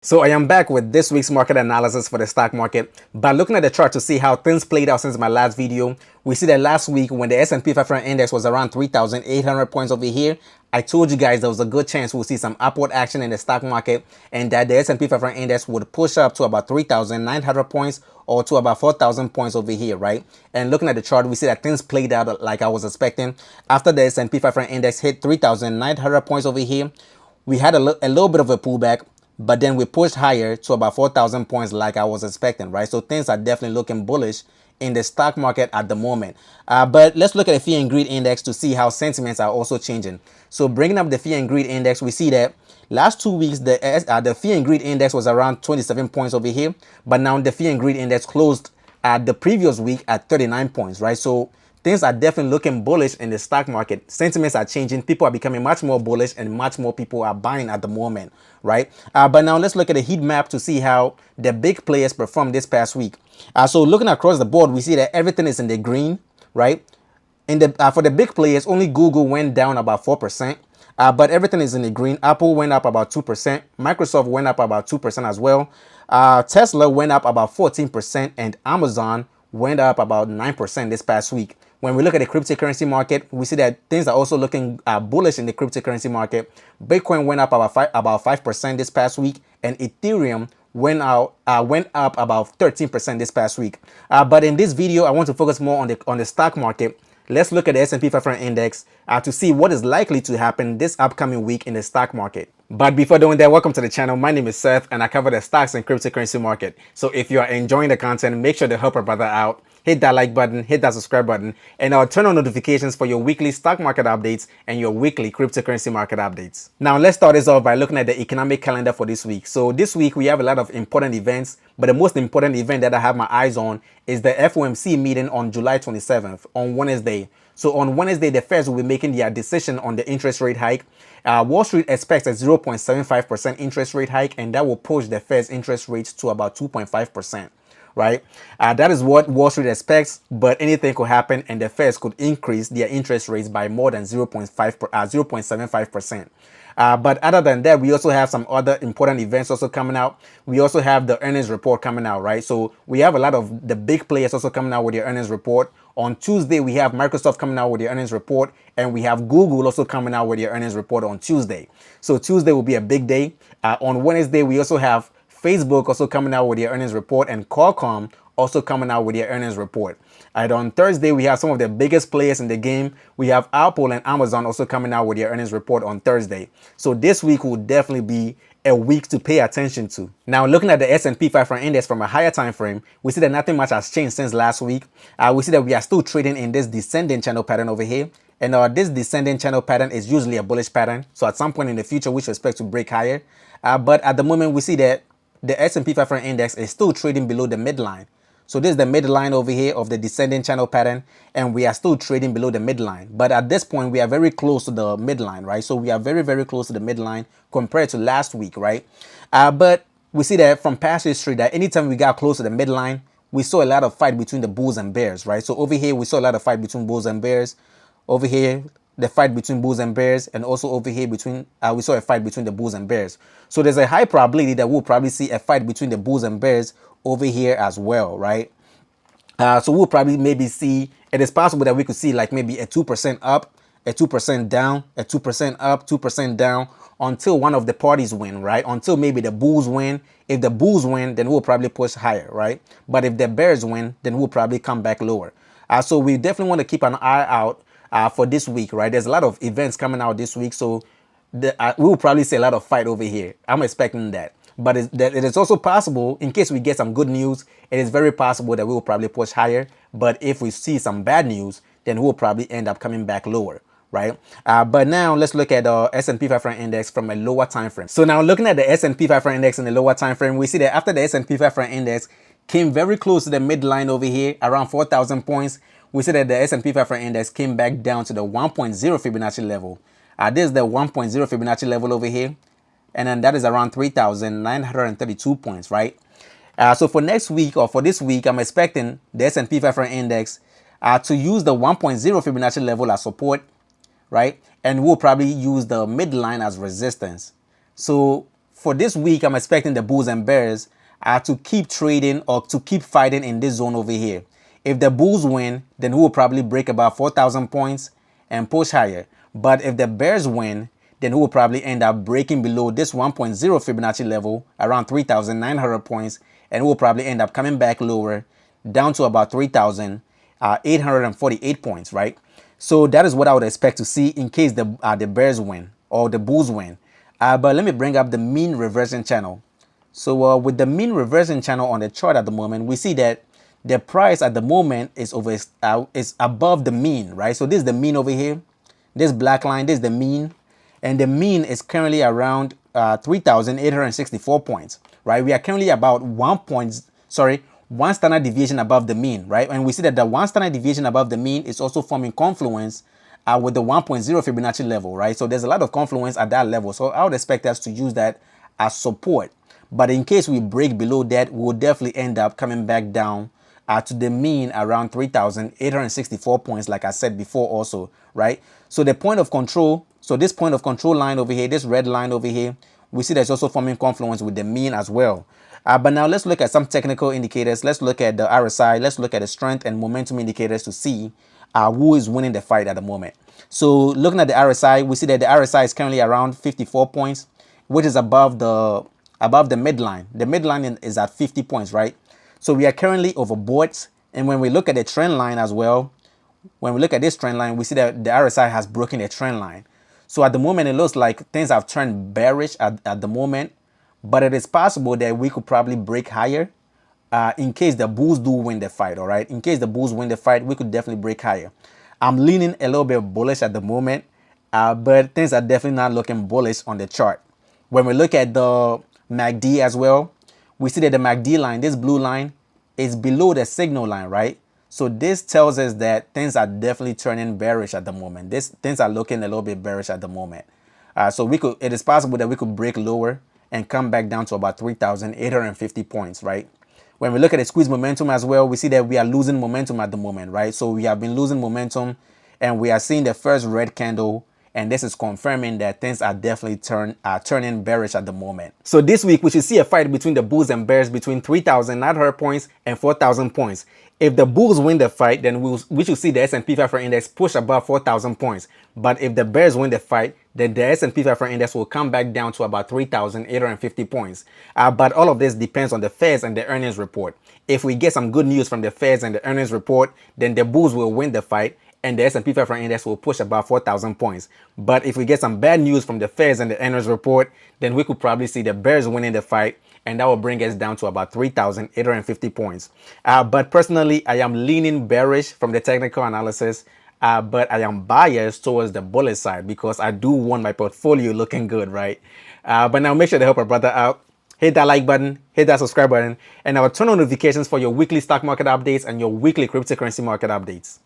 So I am back with this week's market analysis for the stock market. By looking at the chart to see how things played out since my last video, we see that last week when the S&P 500 index was around 3,800 points over here, I told you guys there was a good chance we'll see some upward action in the stock market and that the S&P 500 index would push up to about 3,900 points or to about 4,000 points over here, right? And looking at the chart, we see that things played out like I was expecting. After the S&P 500 index hit 3,900 points over here, we had a little bit of a pullback, but then we pushed higher to about 4,000 points like I was expecting, right? So things are definitely looking bullish in the stock market at the moment. But let's look at the fear and greed index to see how sentiments are also changing. So bringing up the fear and greed index, we see that last 2 weeks, the fear and greed index was around 27 points over here. But now the fear and greed index closed the previous week at 39 points, right? So things are definitely looking bullish in the stock market. Sentiments are changing. People are becoming much more bullish and much more people are buying at the moment, right? But now let's look at the heat map to see how the big players performed this past week. So looking across the board, we see that everything is in the green, right? For the big players, only Google went down about 4%. But everything is in the green. Apple went up about 2%. Microsoft went up about 2% as well. Tesla went up about 14%, and Amazon went up about 9% this past week. When we look at the cryptocurrency market, we see that things are also looking bullish in the cryptocurrency market. Bitcoin went up about 5% this past week, and Ethereum went up about 13% this past week. But in this video, I want to focus more on the stock market. Let's look at the S&P 500 index to see what is likely to happen this upcoming week in the stock market. But before doing that, welcome to the channel. My name is Seth and I cover the stocks and cryptocurrency market. So if you are enjoying the content, make sure to help a brother out. Hit that like button, hit that subscribe button, and turn on notifications for your weekly stock market updates and your weekly cryptocurrency market updates. Now, let's start this off by looking at the economic calendar for this week. So this week, we have a lot of important events, but the most important event that I have my eyes on is the FOMC meeting on July 27th, on Wednesday. So on Wednesday, the Fed will be making their decision on the interest rate hike. Wall Street expects a 0.75% interest rate hike, and that will push the Fed's interest rates to about 2.5%. Right? That is what Wall Street expects, but anything could happen and the Feds could increase their interest rates by more than 0.75%. But other than that, we also have some other important events also coming out. We also have the earnings report coming out, right? So we have a lot of the big players also coming out with their earnings report. On Tuesday, we have Microsoft coming out with their earnings report, and we have Google also coming out with their earnings report on Tuesday. So Tuesday will be a big day. On Wednesday, we also have Facebook also coming out with their earnings report, and Qualcomm also coming out with their earnings report. And on Thursday, we have some of the biggest players in the game. We have Apple and Amazon also coming out with their earnings report on Thursday. So this week will definitely be a week to pay attention to. Now, looking at the S&P 500 index from a higher time frame, we see that nothing much has changed since last week. We see that we are still trading in this descending channel pattern over here. And this descending channel pattern is usually a bullish pattern. So at some point in the future, we should expect to break higher. But at the moment, we see that the S&P 500 index is still trading below the midline. So this is the midline over here of the descending channel pattern, and we are still trading below the midline. But at this point, we are very close to the midline, right? So we are very, very close to the midline compared to last week, right? But we see that from past history that anytime we got close to the midline, we saw a lot of fight between the bulls and bears, right? So over here, we saw a lot of fight between bulls and bears. Over here, the fight between bulls and bears, and also over here we saw a fight between the bulls and bears. So there's a high probability that we'll probably see a fight between the bulls and bears over here as well, right? So we'll probably maybe see, it is possible that we could see like maybe a 2% up, a 2% down, a 2% up, 2% down until one of the parties win, right? Until maybe the bulls win. If the bulls win, then we'll probably push higher, right? But if the bears win, then we'll probably come back lower. So we definitely want to keep an eye out for this week, right? There's a lot of events coming out this week, so we will probably see a lot of fight over here. I'm expecting that. But it is also possible, in case we get some good news, it is very possible that we will probably push higher. But if we see some bad news, then we'll probably end up coming back lower, right? But now let's look at the S&P 500 index from a lower time frame. So now looking at the S&P 500 index in the lower time frame, we see that after the S&P 500 index came very close to the midline over here, around 4,000 points, we see that the S&P 500 index came back down to the 1.0 Fibonacci level. This is the 1.0 Fibonacci level over here. And then that is around 3,932 points, right? So for next week or for this week, I'm expecting the S&P 500 index to use the 1.0 Fibonacci level as support, right? And we'll probably use the midline as resistance. So for this week, I'm expecting the bulls and bears to keep trading or to keep fighting in this zone over here. If the bulls win, then we will probably break about 4,000 points and push higher. But if the bears win, then we will probably end up breaking below this 1.0 Fibonacci level around 3,900 points, and we will probably end up coming back lower down to about 3,848 points, right? So that is what I would expect to see in case the bears win or the bulls win. But let me bring up the mean reversion channel. So with the mean reversion channel on the chart at the moment, we see that the price at the moment is above the mean, right? So this is the mean over here. This black line, this is the mean. And the mean is currently around 3,864 points, right? We are currently about one standard deviation above the mean, right? And we see that the one standard deviation above the mean is also forming confluence with the 1.0 Fibonacci level, right? So there's a lot of confluence at that level. So I would expect us to use that as support. But in case we break below that, we'll definitely end up coming back down to the mean around 3,864 points, like I said before also, right? So the point of control, so this point of control line over here, this red line over here, we see that's also forming confluence with the mean as well. But now let's look at some technical indicators. Let's look at the RSI. Let's look at the strength and momentum indicators to see who is winning the fight at the moment. So looking at the RSI, we see that the RSI is currently around 54 points, which is above the midline. The midline is at 50 points, right? So we are currently overbought. And when we look at the trend line as well, when we look at this trend line, we see that the RSI has broken the trend line. So at the moment, it looks like things have turned bearish at the moment, but it is possible that we could probably break higher in case the bulls do win the fight, all right? In case the bulls win the fight, we could definitely break higher. I'm leaning a little bit bullish at the moment, but things are definitely not looking bullish on the chart. When we look at the MACD as well, we see that the MACD line, this blue line, is below the signal line, right? So this tells us that things are definitely turning bearish at the moment. Things are looking a little bit bearish at the moment. So it is possible that we could break lower and come back down to about 3,850 points, right? When we look at the squeeze momentum as well, we see that we are losing momentum at the moment, right? So we have been losing momentum and we are seeing the first red candle, and this is confirming that things are definitely turning bearish at the moment. So this week, we should see a fight between the bulls and bears between 3,900 points and 4,000 points. If the bulls win the fight, then we should see the SP 500 index push above 4,000 points. But if the bears win the fight, then the SP 500 index will come back down to about 3,850 points. But all of this depends on the Feds and the earnings report. If we get some good news from the Feds and the earnings report, then the bulls will win the fight and the SP 500 index will push about 4,000 points. But if we get some bad news from the Feds and the earnings report, then we could probably see the bears winning the fight, and that will bring us down to about 3,850 points. But personally, I am leaning bearish from the technical analysis, but I am biased towards the bullish side because I do want my portfolio looking good, right? But now make sure to help a brother out. Hit that like button, hit that subscribe button, and I will turn on notifications for your weekly stock market updates and your weekly cryptocurrency market updates.